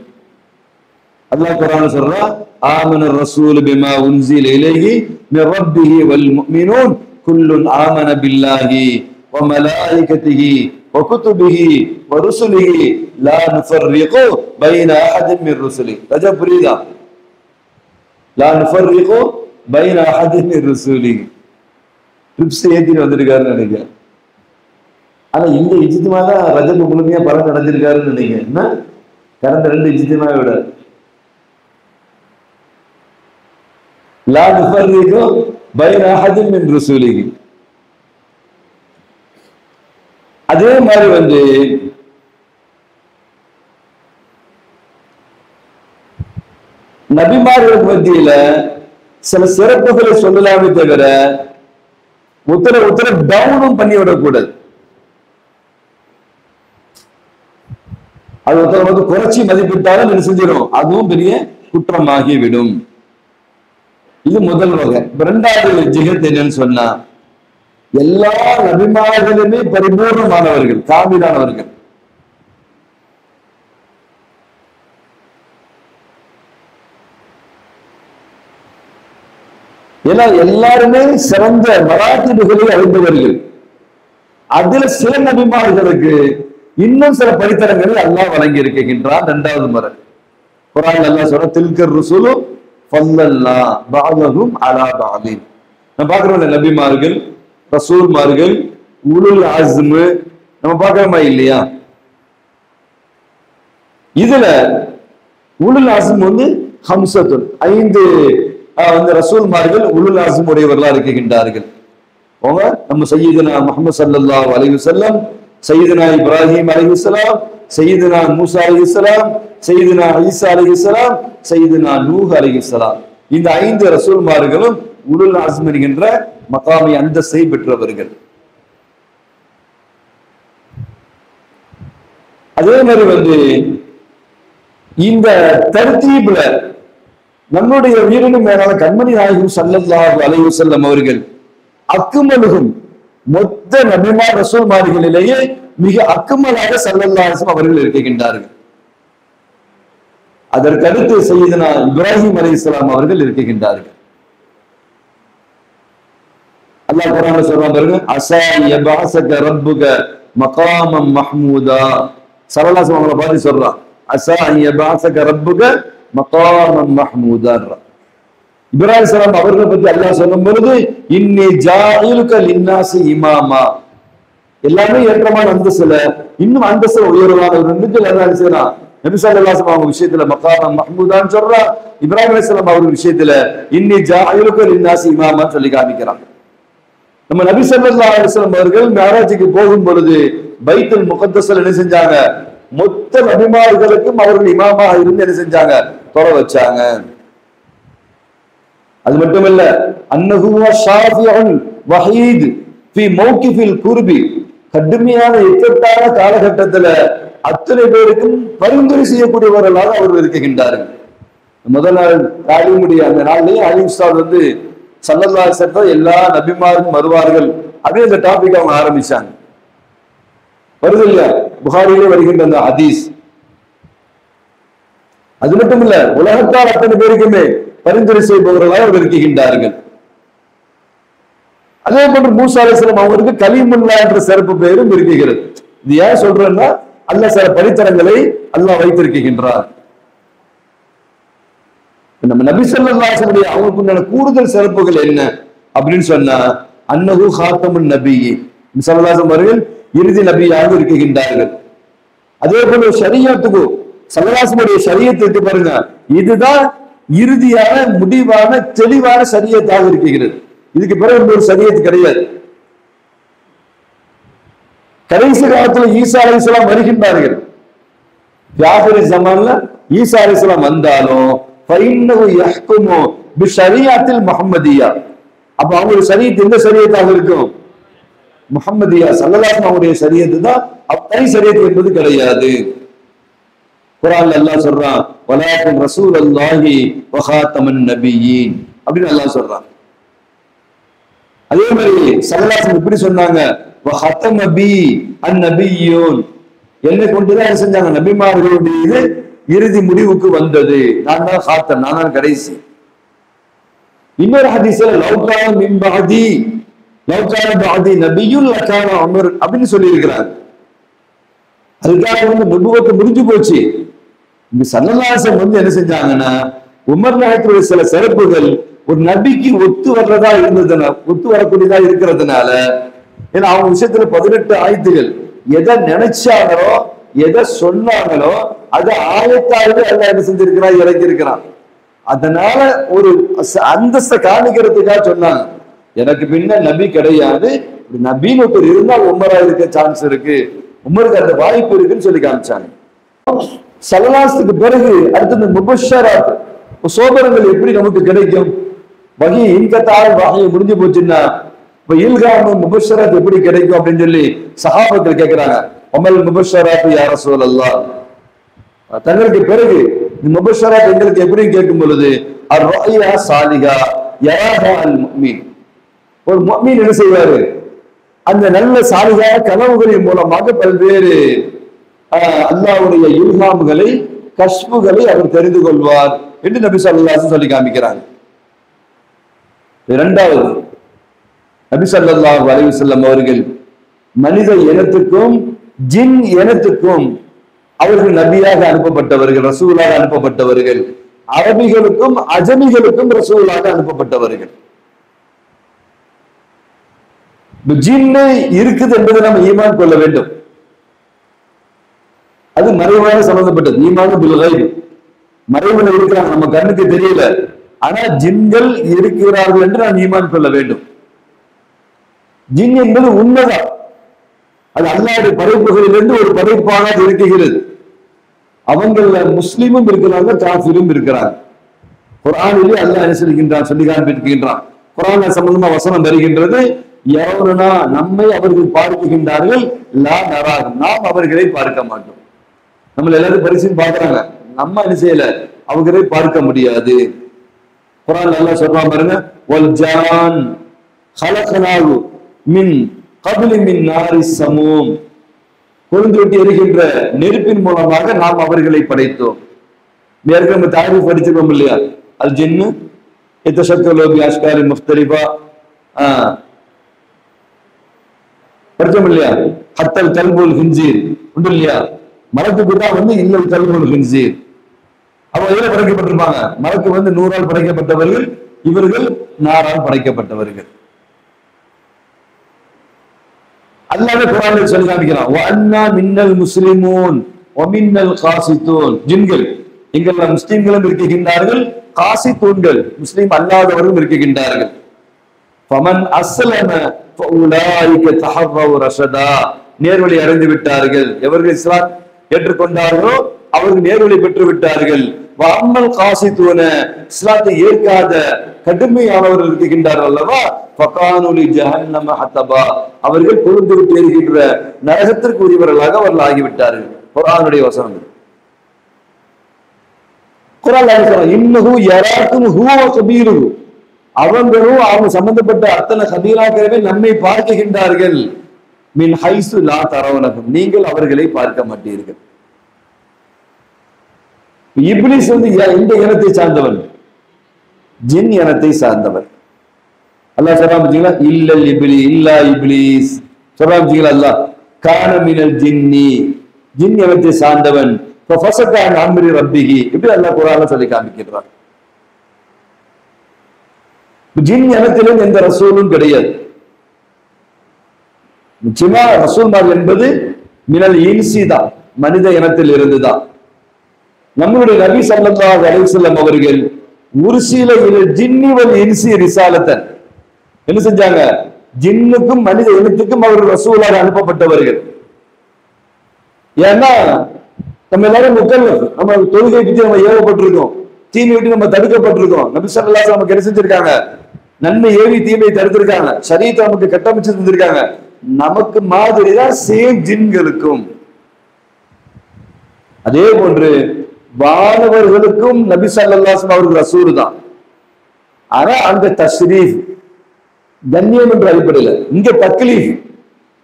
அல்லாஹ் குர்ஆன்ல சொல்றான், ஆமன ரசூல் பிமா உன்ஸில இலைஹி மிர் ரப்பிஹி வல் முஃமினூன் குல்லுன் ஆமன பில்லாஹி வ மலாயிகத்திஹி வ குதுபிஹி வ ருசுலிஹி லா நுஃபர்ரிகு பைன அஹதின் மிர் ருசுலி. ரஜா புரியுதா? லா நுஃபர்ரிகு பைன அஹதின் மிர் ருசுலி. ட்ரிப்ஸ் ஏத்திட்டு வந்திருக்காருன்னு நினைக்கிறேன். ஆனா இந்த இஜ்திமா தான் ரஜப் முழுமையா பலன் அடைஞ்சிருக்காருன்னு நினைக்கிறேன். என்ன கடந்த 2 இஜ்திமா விட லா நுஃபர்ரிகு பைன அஹதின் மின் ருசுலிஹி. அதே மாதிரி நபிமார்களுக்கு மத்தியில சில சிறப்புகளை சொல்லலாமே தவிர உத்தர டவுனும் பண்ணி விடக்கூடாது. அது ஒருத்தர் குறைச்சி மதிப்பிட்டாலும் என்ன செஞ்சிடும், அதுவும் பெரிய குற்றமாகிவிடும். இது முதல் வகை. 2வது ஜிஹத் என்னன்னு சொன்னா, எல்லா நபிமார்களுமே பரிபூர்ணமானவர்கள், காமிலானவர்கள். எல்லாருமே சிறந்த மராத்திபுகளை அறிந்தவர்கள். அதுல சில நபிமார்களுக்கு இன்னும் சில படித்தரங்களை அல்லாஹ் வழங்கி இருக்கின்றான். 2வது முறை குர்ஆன்ல அல்லாஹ் சொல்ற, தில்கர் ருசுலு ஃபல்லல்லா பஅதஹும் அலா பஅதின். நம்ம பார்க்கிறோம் நபிமார்கள், ரசூல்மார்கள், உலுல் அஸ்ம் நம்ம பார்க்கிறோமா இல்லையா? இதுல உலுல் அஸ்ம் ஹம்சத்துன் 5 ரசூல்மார்கள் உலுல் அஸ்ம் உடையவர்களா இருக்கின்றார்கள். நம்ம சய்யிதுனா முஹம்மது ஸல்லல்லாஹு அலைஹி வஸல்லம், சய்யிதுனா இப்ராஹிம் அலைஹிஸ்ஸலாம், சய்யிதுனா மூசா அலைஹிஸ்ஸலாம், சய்யிதுனா ஈசா அலைஹிஸ்ஸலாம், சய்யிதுனா நூஹ் அலைஹிஸ்ஸலாம். இந்த 5 ரசூல்மார்களும் உலுல் அஸ்ம் என்கின்ற மகாமி அந்தஸ்தை பெற்றவர்கள். அதே மாதிரி இந்த தர்தீப்ல நம்முடைய உயிரினும் மேலான கண்மணி நாயகம் ஸல்லல்லாஹு அலைஹி வஸல்லம் அவர்கள் அக்மலுகும் மொத்த நபிமார் ரசூல்மார்களிலேயே மிக அக்மலாக ஸல்லல்லாஹு அலைஹி வஸல்லம் அவர்கள் இருக்கின்றார்கள். அதற்கு அடுத்து சய்யிதுனா இப்ராஹிம் அலைஹிஸ்ஸலாம் அவர்கள் இருக்கின்றார்கள். அல்லாஹ் குர்ஆன்ல சொல்றான் பாருங்க, அஸா யபஅஸக ரப்புக மகாமம் மஹ்மூதா. ஸல்லல்லாஹு அலைஹி வஸல்லம் பார்த்து சொல்றான், அஸா யபஅஸக ரப்புக மகாமம் மஹ்மூதா. இப்ராஹிம் ஸலாம் அவர்களை பத்தி அல்லாஹ் சொல்லும் பொழுது, இன்னி ஜாயிலுக லின்னாஸி இமாமா, எல்லாமே ஏற்றமான அந்தஸ்துல இன்னும் அந்தஸ்துல உயர்வான ஒரு அல்லாஹ் செய்யறான். நபி ஸல்லல்லாஹு அலைஹி வஸல்லம் அவங்க விஷயத்துல மகாமம் மஹ்மூதான் சொல்றா, இப்ராஹிம் அலைஹிஸ்ஸலாம் அவர்கள் விஷயத்துல இன்னி ஜாயிலுக லின்னாஸி இமாமா சொல்லி காமிக்கிறான். நம்ம நபி ஸல்லல்லாஹு அலைஹி வஸல்லம் அவர்கள் மிஅராஜுக்கு போகும் பொழுது பைத்துல் முகத்தஸ்ல என்ன செஞ்சாங்க, மொத்த நபிமார்களுக்கும் அவர்கள் இமாமா இருந்து என்ன செஞ்சாங்க, தொலை வச்சாங்க. அது மட்டுமல்ல, அன்னஹு ஷாஃபிஉல் வஹீத் ஃபீ மௌகிஃபில் குர்பி, கடுமையான இக்கட்டான காலகட்டத்துல அத்தனை பேருக்கும் பரிந்துரை செய்யக்கூடியவர்களாக அவர்கள் இருக்கின்றார்கள். முதல் நாள் தாலிமுடைய அந்த நாள்லயே அலி உஸ்தாத் ஸல்லல்லாஹு அலைஹி வஸல்லம் எல்லா நபிமாரும் வருவார்கள் அப்படியே இந்த டாபிக் அவங்க ஆரம்பிச்சாங்க. வருது இல்லையா, புகாரிலே வருகின்ற அந்த ஹதீஸ். அது மட்டும் இல்ல, உலகத்தால் அத்தனை பேருக்குமே பரிந்துரை செய்பவர்களாக அவர் இருக்கின்றார்கள். அதே போன்று மூசா அலைஹிஸ்ஸலாம் அவருக்கு கலீமுல்லா என்ற சிறப்பு பெயரும் இருக்கிறது. இது ஏன் சொல்றேன்னா, அல்லாஹ் சில படித்தரங்களை அல்லாஹ் வைத்திருக்கின்றார். நம்ம நபி ஸல்லல்லாஹு அலைஹி வஸல்லம் அவங்களுக்கு உண்டான கூடுதல் சிறப்புகள் என்ன அப்படின்னு சொன்னா, அன்னஹு ஹாத்தமுன் நபியி, ஸல்லல்லாஹு அலைஹி வஸல்லம் அவர்கள் இறுதி நபியாக இருக்கின்றார்கள். அதே போல ஷரியத்துக்கு ஸல்லல்லாஹு அலைஹி வஸல்லம் ஷரியத்துக்கு பாருங்க, இதுதான் இறுதியான முடிவான தெளிவான ஷரியத்தாக இருக்கிறது. இதுக்கு பிறகு ஒரு ஷரியத் கிடையாது. கடைசி காலத்துல ஈசா அலைஹிஸ்ஸலாம் வருகின்றார்கள். ஆகிரி ஜமான்ல ஈசா அலைஹிஸ்ஸலாம் வந்தாலும் ஃபைன்னஹு யஹ்குமு பிஷரியாத்தில் முஹம்மதியா. அப்ப அவங்களுடைய ஷரியத் எந்த ஷரியத்தாக இருக்கும்? முஹம்மதியா ஸல்லல்லாஹு அலைஹி அவங்களுடைய ஷரியத் தான். தனி ஷரியத் என்பது கிடையாது. குர்ஆன்ல அல்லாஹ் சொல்றான் வலாக்கின் ரசூலுல்லாஹி வ காத்தமன் நபியீன் அப்படின்னு அல்லாஹ் சொல்றான். அதே மாதிரி ஸல்லல்லாஹு அலைஹி இப்படி சொன்னாங்க வ காத்தம பி அன்-நபிய்யூன், என்னை கொண்டுதான் என்ன செஞ்சாங்க, நபிமார்களுடைய இறுதி முடிவுக்கு வந்தது. நான் தான் காத்தம், நான் தான் கடைசி. இன்னொரு ஹதீஸ்ல லவ்கான மின் பஅதி லவ்கான பஅதி நபியுல் லகான உமர் அப்படின்னு சொல்லி இருக்கிறார். அதுக்காக வந்து நபுவத்து முடிஞ்சு போச்சு. இந்த ஸல்லல்லாஹு அலைஹி வஸல்லம் வந்து என்ன செஞ்சாங்கன்னா உமர் நாயகத்துடைய சில சிறப்புகள் ஒரு நபிக்கு ஒத்து வர்றதா இருந்ததுனால, ஒத்து வரக்கூடியதா இருக்கிறதுனால, ஏன்னா அவங்க விஷயத்துல 18 ஆயத்துகள் எதை நினைச்சாங்களோ எதை சொன்னாங்களோ அதை ஆயத்தாகவே அல்லாஹ் என்ன செஞ்சிருக்கிறான், இறக்கி இருக்கிறான். அதனால ஒரு அந்தஸ்தை காமிக்கிறதுக்காக சொன்னாங்க, எனக்கு பின்ன நபி கிடையாது, நபின்னு ஒருத்தர் இருந்தால் உமரா இருக்க சான்ஸ் இருக்கு, உமருக்கு அந்த வாய்ப்பு இருக்குன்னு சொல்லி காமிச்சாங்க. ஸல்லல்லாஹு பிறகு அடுத்தது முபஷ்ஷராத், சோபனங்கள் எப்படி நமக்கு கிடைக்கும்? வகி இன்கத்தால் வகையை முடிஞ்சு போச்சுன்னா இப்ப இல்காமு முபஷ்ஷராத் எப்படி கிடைக்கும் அப்படின்னு சொல்லி சஹாபாக்கள் கேட்கிறாங்க. அமல் முபஷ்ஷராத் யா ரசூலல்லாஹ், தங்களுக்கு பிறகு இந்த முபஷ்ஷராத் எங்களுக்கு எப்படி கேட்கும் பொழுது அர்-ரஅயா சாலிஹா யராஹா அல்-முஃமின், ஒரு முஃமின் என்ன செய்வாரு, அந்த நல்ல சாலிஹான கனவுகளின் மூலமாக பல்வேறு அல்லாஹ்வுடைய இல்ஹாம்களை கஷ்புகளை அவர் தெரிந்து கொள்வார் என்று நபி ஸல்லல்லாஹு அலைஹி வஸல்லம் சொல்லி காமிக்கிறாங்க. இரண்டாவது, நபி ஸல்லல்லாஹு அலைஹி வஸல்லம் அவர்கள் மனித இனத்துக்கும் ஜின் இனத்துக்கும் அவர்கள் நபியாக அனுப்பப்பட்டவர்கள், ரசூலாக அனுப்பப்பட்டவர்கள். அரபிகளுக்கும் அஜமிகளுக்கும் ரசூலாக அனுப்பப்பட்டவர்கள். ஜின்னு இருக்குது என்பதை நம்ம ஈமான் கொள்ள வேண்டும். அது மறைவாக சம்பந்தப்பட்டது. ஈமான் பில் கைப், மறைவில் இருக்கிறாங்க, நம்ம கண்ணுக்கு தெரியல, ஆனா ஜின்கள் இருக்கிறார்கள் என்று நாம் ஈமான் கொள்ள வேண்டும். ஜின் என்பது உண்மைதான், அது அல்லாஹ்வுடைய படைப்புகளிலிருந்து ஒரு படைப்பாக இருக்கிறது. அவங்கள முஸ்லிமும் இருக்கிறாங்க, காஃபிரும் இருக்கிறாங்க. குர்ஆனிலே அல்லாஹ் என்ன சொல்கின்றான், சொல்லி காண்பிக்கின்றான். குர்ஆன் சம்பந்தமா வசனம் வருகின்றது, யரவுனா, நம்மை அவர்கள் பார்க்கின்றார்கள், லா நராஹ், நாம் அவர்களை பார்க்க மாட்டோம். நம்ம எல்லாரும் பரிசீலனை பார்க்கறாங்க, நம்ம என்ன செய்யல, அவர்களை பார்க்க முடியாது. குர்ஆன் அல்லாஹ் சொல்றான் பாருங்க, வல் ஜான் خلقناه من قبل من نار السموم, கொழுந்து விட்டு எரிகின்ற நெருப்பின் மூலமாக நாம் அவர்களை படைத்தோம். ஏற்கனவே தாரீஃப் படிச்சிருக்கோம் இல்லையா, அல் ஜின்னு யதஷக்கலு பி அஷ்காரி முஃப்தலிஃபா, படிச்சோம் இல்லையா, ஹத்தல் கல்புல் ஹின்சீர் உண்டு இல்லையா, மலக்குக்கு தான் வந்து இல்லல் கல்புல் ஹின்சீர். அவங்க எதில் படைக்கப்பட்டிருப்பாங்க, மலக்கு வந்து நூறால் படைக்கப்பட்டவர்கள், இவர்கள் நாரால் படைக்கப்பட்டவர்கள். அல்லாஹ் குர்ஆனில் சொல்லி காமிக்கிறான், வ அன்னா மின்னல் முஸ்லிமூன் வ மின்னல் காசித்தூன், ஜின்கள் எங்கள் முஸ்லிம்களும் இருக்கின்றார்கள், காசித்தூன்கள் முஸ்லிம் அல்லாதவர்களும் இருக்கின்றார்கள். ஃபமன் அஸ்லம ஃபஉலாயிக தஹர்ரவு ரஷதா, நேர்வழி அடைந்து விட்டார்கள். எவர்கள் இஸ்லாம் ஏற்றுக்கொண்டார்களோ அவர்கள் நேர்வழி பெற்று விட்டார்கள். வஅம்மல் காசித்தூன, இஸ்லாத்தை ஏற்காத கடுமையானவர்கள் இருக்கின்றார்கள் அல்லவா, ஃபகானு லி ஜஹன்னம ஹதபா, அவர்கள் கொழுந்து விட்டு எரிகின்ற நரகத்திற்கு உரியவர்களாக அவர்கள் ஆகிவிட்டார்கள். குர்ஆனுடைய வசனம். குர்ஆன் சொல்றான், இன்னஹு யராக்கும் ஹுவ கபீருஹு, அவங்களும் அவங்க சம்பந்தப்பட்ட அத்தனை கபீராக்களே நம்மை பார்க்கின்றார்கள். மின் ஹைசு லா தரவனகும், நீங்கள் அவர்களை பார்க்க மாட்டீர்கள். இப்லீஸ் வந்து இந்த இனத்தை சார்ந்தவன், ஜின் இனத்தை சார்ந்தவர். அல்லாஹ் சொல்றான் பாத்தீங்களா, இல்லல் இப்லி இல்லா இப்லீஸ் சொல்றான் பாத்தீங்களா, அல்லாஹ் கான மினல் ஜின்னி, ஜின் இனத்தை சார்ந்தவன், ஃபஸக அன் அம்ரி ரப்பிஹி, இப்படி அல்லாஹ் குர்ஆன்ல சொல்லி காமிக்கிறான். ஜின் இனத்திலும் எந்த ரசூலும் கிடையாது. நிச்சயமா ரசூல்மார் என்பது மினல் இன்சி தான், மனித இனத்தில் இருந்துதான். நம்முடைய நபி ஸல்லல்லாஹு அலைஹி வஸல்லம் அவர்கள் உர்சில இலல் ஜின்னி வல் இன்சி ரிசாலத்தன், என்ன செஞ்சாங்க, ஜின்னுக்கும் மனித இனத்துக்கும் அவர்கள் ரசூலாக அனுப்பப்பட்டவர்கள். ஏன்னா நம்ம எல்லாரும் முக்கல்லஃப். நம்ம தொழுகை பற்றி நம்ம ஏவப்பட்டிருக்கோம், தீமை விட்டு நம்ம தடுக்கப்பட்டிருக்கோம். நபி ஸல்லல்லாஹு அலைஹி வஸல்லம் நமக்கு என்ன செஞ்சிருக்காங்க? நன்மை ஏவி தீமையை தடுத்திருக்காங்க. ஷரீஅத்தை நமக்கு கட்டமைச்சு தந்திருக்காங்க. நமக்கு மாதிரிதான் சேம் ஜின்களுக்கும். அதே போன்று வானவர்களுக்கும் நபி ஸல்லல்லாஹு அலைஹி வஸல்லம் அவர்கள் ரசூல் தான். ஆனா அங்க தஸ்ரீஃப் கண்ணியம் என்ற அடிப்படையில், இங்க தக்லீஃப்.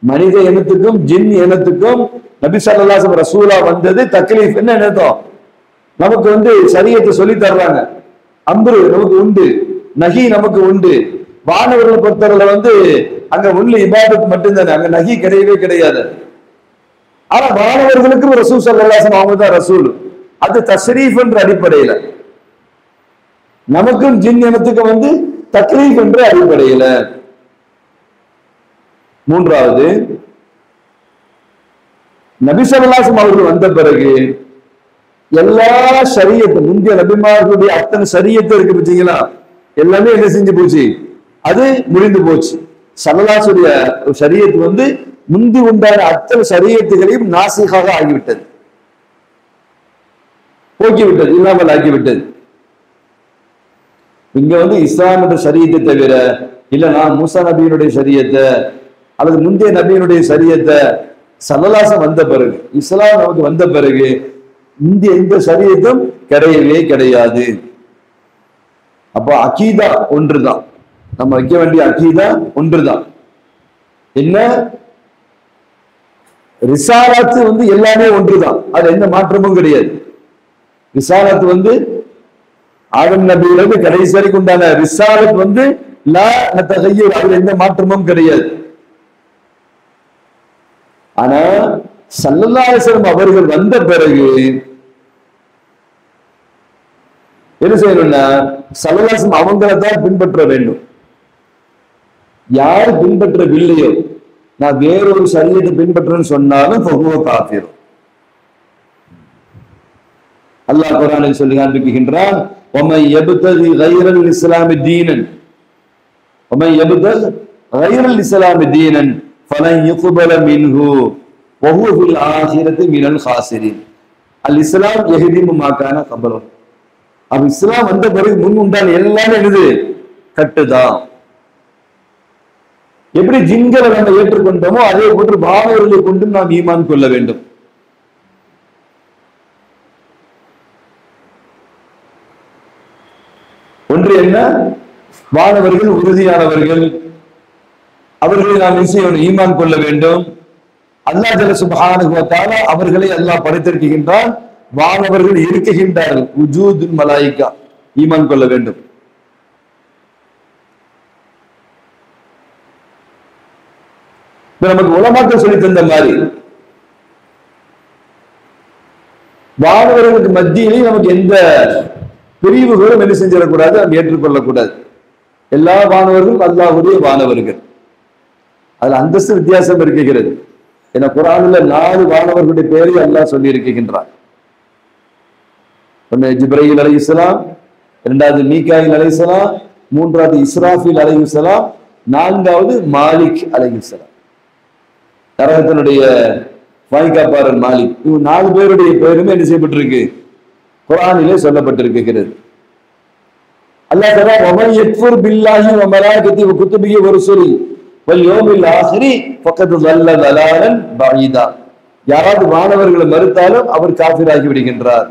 மனித இனத்துக்கும் ஜின் இனத்துக்கும் நபி ஸல்லல்லாஹு அலைஹி வஸல்லம் ரசூலா வந்தது தக்லீஃப். என்ன அர்த்தம்? நமக்கு ஷரியத்தை சொல்லி தர்றாங்க. அம்ரு நமக்கு உண்டு, நஹி நமக்கு உண்டு. வானவர்களை பொறுத்தவரை அங்க உள்ள இபாதத் மட்டும்தானே, அங்க நஹி கிடையவே கிடையாது. ஆனா வானவர்களுக்கும் ரசூல் ஸல்லல்லாஹு அலைஹி வஸல்லம் அவங்க தான் ரசூல். அது தஸ்ரீஃப் என்ற அடிப்படையில. நமக்கும் ஜின் இனத்துக்கும் தக்லீஃப் என்ற அடிப்படையில. மூன்றாவது, நபி ஸல்லல்லாஹு அலைஹி வஸல்லம் அவர்கள் வந்த பிறகு எல்லா ஷரியத்தும், முந்தைய நபிமார்களுடைய அத்தனை ஷரியத்து இருக்கு பார்த்தீங்களா, எல்லாமே என்ன செஞ்சு போச்சு? அது முடிந்து போச்சு. ஸல்லல்லாஹு அலைஹி வஸல்லம் ஷரியத்து முந்தி உண்டான அத்தனை ஷரியத்துகளையும் நாசிகாக ஆகிவிட்டது, போக்கிவிட்டது, இல்லாமல் ஆகிவிட்டது. இங்க இஸ்லாம் என்ற ஷரியத்தை தவிர இல்ல நான் மூசா நபியினுடைய ஷரியத்தை அல்லது முந்தைய நபியினுடைய ஷரியத்தை ஸல்லல்லாஹு அலைஹி வஸல்லம் வந்த பிறகு, இஸ்லாம் நமக்கு வந்த பிறகு இந்த ஷரியத்தும் கிடையவே கிடையாது. அப்ப அகீதா ஒன்றுதான், நம்ம வைக்க வேண்டிய அகீதா ஒன்றுதான். என்ன? ரிசாலத்து எல்லாமே ஒன்றுதான், அது எந்த மாற்றமும் கிடையாது. ரிசாலத்து ஆதம் நபியிலிருந்து கடைசி வரைக்கும் உண்டான ரிசாலத் லா நதகய்யர், அதுல எந்த மாற்றமும் கிடையாது. ஆனா ஸல்லல்லாஹு அலைஹி வஸல்லம் அவர்கள் வந்த பிறகு என்ன செய்யணும்னா, ஸல்லல்லாஹு அலைஹி வஸல்லம் அவங்களை தான் பின்பற்ற வேண்டும். யார் பின்பற்றவில்லையோ, நான் வேறொரு ஷரியத்தை பின்பற்றேன்னு சொன்னாலும் ஃபஹுவ காஃபிர். அல்லாஹ் குர்ஆனில் சொல்லி காண்பிக்கின்றான், وَمَن يَبْتَغِ غَيْرَ الْإِسْلَامِ دِينًا وَمَن يَبْتَغِ غَيْرَ الْإِسْلَامِ دِينًا فَلَن يُقْبَلَ مِنْهُ وَهُوَ فِي الْآخِرَةِ مِنَ الْخَاسِرِينَ. அல்-இஸ்லாம் யஹ்திமு மா கான கப்லஹு. அப்ப இஸ்லாம் வந்த பிறகு முன் உண்டான எல்லாமே என்னது? கட்டுதான். எப்படி ஜின்களை நம்ம ஏற்றுக்கொண்டோமோ அதே போன்று வானவர்களை கொண்டும் நாம் ஈமான் கொள்ள வேண்டும். ஒன்று என்ன? வானவர்கள் உறுதியானவர்கள், அவர்களை நாம் ஈமான் கொள்ள வேண்டும். அல்லாஹ் ஜல்ல சுப்ஹானஹு வ தஆலா அவர்களை அல்லாஹ் படைத்திருக்கின்றான், வானவர்கள் இருக்கின்றார்கள், உஜூதுல் மலாயிகா, ஈமான் கொள்ள வேண்டும். நமக்கு உலமாக்கள் சொல்லி தந்த மாதிரி வானவர்களுக்கு மத்தியிலேயே நமக்கு எந்த பிரிவுகளும் என்ன செஞ்சிடக்கூடாது, நம்ம ஏற்றுக்கொள்ளக்கூடாது. எல்லா வானவர்களும் அல்லாஹ்வுடைய வானவர்கள். அதுல அந்தஸ்து வித்தியாசம் இருக்கிறது. ஏன்னா குர்ஆன்ல 4 வானவர்களுடைய பெயரை அல்லாஹ் சொல்லி இருக்கின்றான். ஒன்னு ஜிப்ரீல் அலைஹிஸ்ஸலாம், இரண்டாவது மீகாயில் அலைஹிஸ்ஸலாம், மூன்றாவது இஸ்ராஃபில் அலைஹிஸ்ஸலாம், நான்காவது மாலிக் அலைஹிஸ்ஸலாம். நரகத்தினுடைய வாய்க்காப்பாளர் மாலிக். இவங்க 4 பேருடைய பெயருமே என்ன செய்யப்பட்டிருக்கு? குர்ஆனிலே சொல்லப்பட்டிருக்கிறது. அல்லாஹ் தஆலா வமன் யக்ஃபுர் பில்லாஹி வ மலாயிகத்திஹி வ குதுபிஹி வ ருசுலிஹி வல் யௌமில் ஆகிரி ஃபக்கத் ضل ضلالا بعيدا. யாராவது வானவர்களை மறுத்தாலும் அவர் காஃபிராகி விடுகின்றார்.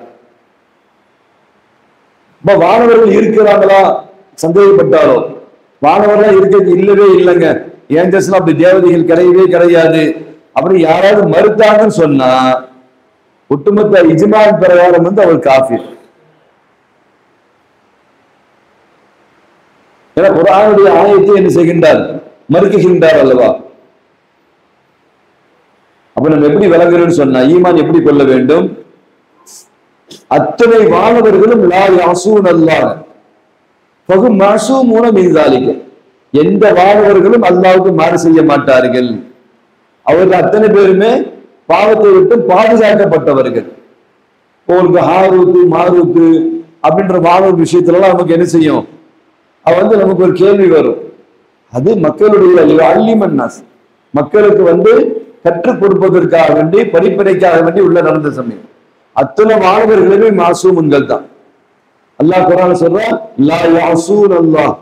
வானவர்கள் இருக்கிறாங்களா சந்தேகப்பட்டாலோ, வானவர்கள் இருக்கிறது இல்லவே இல்லைங்க, ஏஞ்சல்ஸ் அப்படி தேவதைகள் கிடையவே கிடையாது அப்படி யாராவது மறுத்தாங்கன்னு சொன்னா ஒட்டுமொத்த இஜ்மான் பிரகாரம் அவர் காஃபிர். ஏன்னா குர்ஆனுடைய ஆயத்தை என்ன செய்கின்றார்? மறுக்குகின்றார் அல்லவா? அப்ப நம்ம எப்படி விளங்குறோம்னு சொன்னா, ஈமான் எப்படி கொள்ள வேண்டும்? அத்தனை வானவர்களும் லா யாசூன் அல்லாஹ் ஃபஹும் மாசூமூன மின் ஸாலிக. எந்த வானவர்களும் அல்லாஹ்வுக்கு மாறு செய்ய மாட்டார்கள். அவர்கள் அத்தனை பேருமே பாவத்தை விட்டு பாதுகாக்கப்பட்டவர்கள். உங்களுக்கு ஹாரூத்து மாரூத்து அப்படின்ற வானவர் விஷயத்துல எல்லாம் நமக்கு என்ன செய்யும்? நமக்கு ஒரு கேள்வி வரும். அது மக்களுடைய அல்லிமன்னாஸ், மக்களுக்கு கற்றுக் கொடுப்பதற்காக வேண்டி, படிப்படைக்காக வேண்டி உள்ள நடந்த சமயம். அத்தனை வானவர்களுமே மாசூமுன்கள் தான். அல்லாஹ் குர்ஆன்ல சொல்றான், லா யாசூன் அல்லாஹ்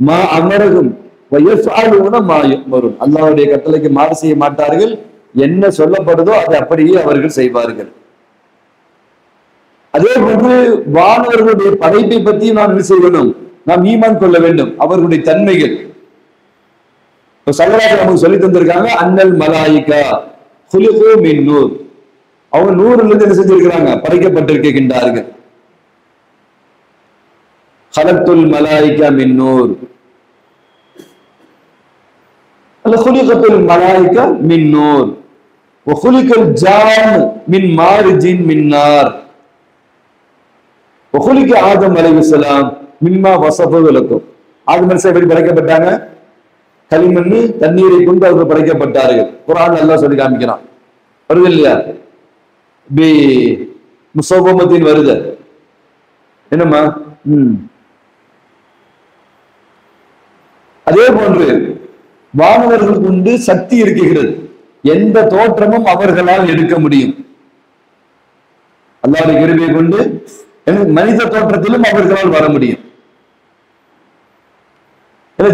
மா அமரகும் வயஃஅலூன மா யுமருன். அல்லாஹ்வுடைய கட்டளைக்கு மாறு செய்ய மாட்டார்கள், என்ன சொல்லப்படுதோ அதை அப்படியே அவர்கள் செய்வார்கள். அதே போன்று வானவர்களுடைய படைப்பை பற்றி நாம் என்ன செய்யணும், நாம் ஈமான் கொள்ள வேண்டும். அவர்களுடைய தன்மைகள் ஸல்லல்லாஹு நமக்கு சொல்லி தந்திருக்காங்க. அன்னல் மலாயிகா குலிகு மின் நூர், அவங்க நூறிலிருந்து என்ன செஞ்சிருக்கிறாங்க, படைக்கப்பட்டிருக்கின்றார்கள். خلقتுல் மலாயிகா மின் நூர் خلقتுல் மலாயிகா மின் நூர் وخلقல் ஜான் மின் மார்ஜின் மின் நார் وخلق ஆதம் அலைஹிஸ்ஸலாம் மிம்மா வஸஃபஹு லக்கும். ஆதம் அலைஹிஸ்ஸலாம் எப்படி படைக்கப்பட்டாங்க, களிமண் தண்ணீரை கொண்டு அவர்கள் படைக்கப்பட்டார்கள். குர்ஆன் அல்லாஹ் சொல்லி காமிக்கிறான், வருது இல்லையா, பி முஸவ்வமத்தின் வருது என்னம்மா. அதே போன்று வானவர்களுக்கு உண்டு சக்தி இருக்கிறது, எந்த தோற்றமும் அவர்களால் எடுக்க முடியும். அல்லாஹ்வுடைய கிருபையை கொண்டு மனித தோற்றத்திலும் அவர்களால் வர முடியும்.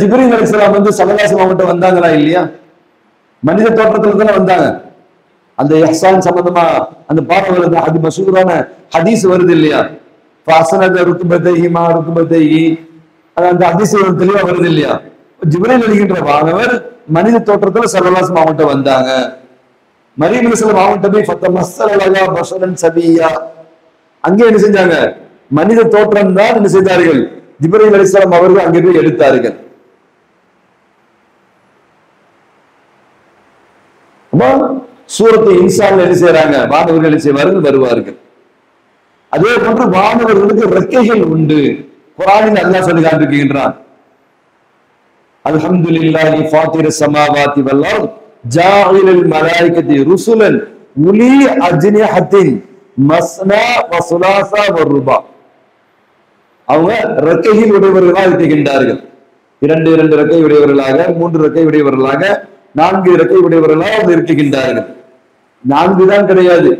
ஜிப்ரீல் அலைஹிஸ்ஸலாம் வந்து ஸல்லல்லாஹு அலைஹி வஸல்லம் வந்தாங்களா இல்லையா, மனித தோற்றத்துல தானே வந்தாங்க. அந்த இஹ்சான் சம்பந்தமா அந்த பாடல்கள் அது மஷூரான ஹதீஸ் வருது இல்லையா, ஃபஸனத ருத்பதைஹி மா ருத்பதைஹி, அந்த ஹதீஸ் தெளிவா வருது இல்லையா. ஜிப்ரீல் என்கின்ற வானவர் மனித தோற்றத்துல ஸல்லல்லாஹு அலைஹி வஸல்லம் வந்தாங்க. மரியம் அலைஹிஸ்ஸலாம் அவங்கள்ட்ட போய் ஃபத்தமஸ்ஸலலா பஷரன் சபியா, அங்கே என்ன செஞ்சாங்க, மனித தோற்றம் தான் என்ன செய்தார்கள், ஜிப்ரீல் அலைஹிஸ்ஸலாம் அவர்கள் அங்கே போய் எடுத்தார்கள். சூரத்து இன்சான்ல என்ன செய்யறாங்க, வானவர்கள் என்ன செய்வார்கள், வருவார்கள். அதே போன்று வானவர்களுக்கு ரெக்கைகள் உண்டு. குர்ஆனில் அல்லாஹ் சொல்லி காண்பிக்கின்றான், அல்ஹம்துலில்லாஹி ஃபாத்திரஸ் ஸமாவாதி வல் அர்த் ஜாஇலுல் மலாயிகதி ருசுலன் உலி அஜ்னிஹத்தின் மஸ்னா வ சுலாசா வ ருபா. அவங்க ரெக்கைகள் உடையவர்களாக இருக்கின்றார்கள். 2 ரெக்கை உடையவர்களாக, 3 ரெக்கை உடையவர்களாக, 4 ரெக்கை உடையவர்களாக இருக்கின்றார்கள். 4 தான் கிடையாது,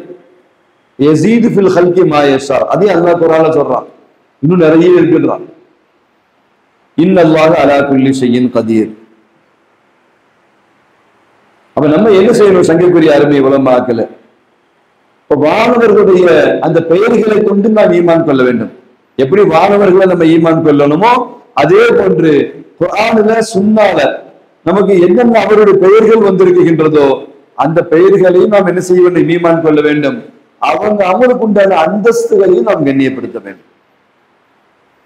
யஸீது ஃபில் ஹல்கி மா யஷா, அதே அல்லாஹ் குர்ஆன்ல சொல்றான், இன்னும் நிறைய இருக்குன்றான். இன்னல்லாஹு அலா குல்லி ஷைஇன் கதீர். அப்ப நம்ம என்ன செய்யணும், சங்கைக்குரிய அருமை உலமாக்கல, இப்ப வானவர்களுடைய அந்த பெயர்களை கொண்டு நாம் ஈமான் கொள்ள வேண்டும். எப்படி வானவர்களை நம்ம ஈமான் கொள்ளணுமோ அதே போன்று குர்ஆன்ல சுன்னால நமக்கு என்னென்ன அவருடைய பெயர்கள் வந்திருக்கின்றதோ அந்த பெயர்களையும் நாம் என்ன செய்ய வேண்டும், ஈமான் கொள்ள வேண்டும். அவங்க அவங்களுக்கு உண்டான அந்தஸ்துகளையும் நாம் கண்ணியப்படுத்த வேண்டும்.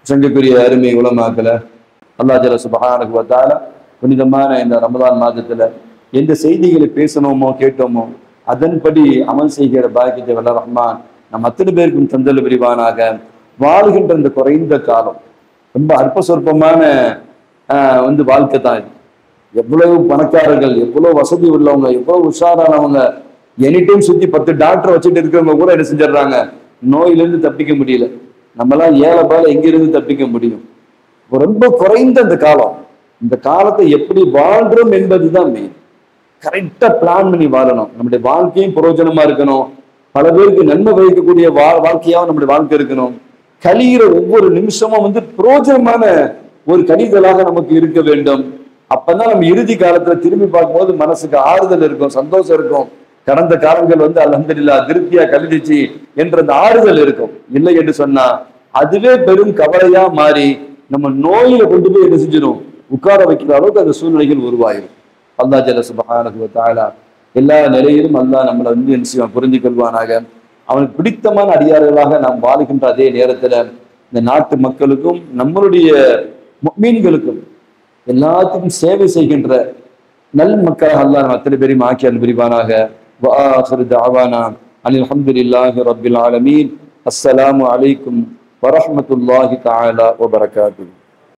சங்கைக்குரிய அருமை உலமாக்கல, அல்லாஹ் ஜல்ல சுப்ஹானஹு வ தஆலா புனிதமான இந்த ரமதான் மாதத்துல எந்த செய்திகளை பேசணுமோ கேட்டோமோ அதன்படி அமல் செய்கிற பாக்கியத்தை வல்ல ரஹ்மான் நம் அத்தனை பேருக்கும் தந்தல் புரிவானாக. வாழ்கின்ற இந்த குறைந்த காலம் ரொம்ப அற்ப சொற்பமான வாழ்க்கை தான் இது. எவ்வளவு பணக்காரர்கள், எவ்வளவு வசதி உள்ளவங்க, எவ்வளவு உஷாரானவங்க, எனி டைம் சுத்தி 10 டாக்டர் வச்சுட்டு இருக்கிறவங்க கூட என்ன செஞ்சிடறாங்க, நோயிலிருந்து தப்பிக்க முடியல. நம்மளாம் ஏழை பால எங்கிருந்து தப்பிக்க முடியும். ரொம்ப குறைந்த இந்த காலம், இந்த காலத்தை எப்படி வாழ்றோம் என்பதுதான் மெயின். கரெக்டா பிளான் பண்ணி வாழணும். நம்முடைய வாழ்க்கையும் பிரயோஜனமா இருக்கணும், பல பேருக்கு நன்மை வகிக்கக்கூடிய வாழ்க்கையாவும் நம்முடைய வாழ்க்கை இருக்கணும். கழிகிற ஒவ்வொரு நிமிஷமும் பிரயோஜனமான ஒரு கழிதலாக நமக்கு இருக்க வேண்டும். அப்பதான் நம்ம இறுதி காலத்துல திரும்பி பார்க்கும்போது மனசுக்கு ஆறுதல் இருக்கும், சந்தோஷம் இருக்கும். கடந்த காலங்கள் அல்ஹம்துலில்லாஹ் திருப்தியா கழிஞ்சிச்சு என்ற அந்த ஆறுதல் இருக்கும். இல்லை என்று சொன்னா அதுவே பெரும் கவலையா மாறி நம்ம நோயில கொண்டு போய் என்ன செஞ்சிடும், உட்கார வைக்கிற அளவுக்கு அந்த சூழ்நிலைகள் உருவாயிடும். அல்லாஹ் ஜல்ல சுப்ஹானஹு வ தஆலா எல்லா நிலையிலும் அல்லாஹ் நம்மளை என்ன செய்வான், புரிஞ்சு கொள்வானாக. அவனுக்கு பிடித்தமான அடியார்களாக நாம் வாழுகின்ற அதே நேரத்துல இந்த நாட்டு மக்களுக்கும் நம்மளுடைய முஃமின்களுக்கும் எல்லாத்துக்கும் சேவை செய்கின்ற நல் மக்களாக அல்லாஹ் நம்ம அத்தனை பேரையும் ஆக்கி அருள் புரிவானாக. வ ஆகிரு தஅவானா அனில் ஹம்துலில்லாஹி ரப்பில் ஆலமீன். அஸ்ஸலாமு அலைக்கும் வரஹ்மத்துல்லாஹி தஆலா வ பரகாத்துஹு.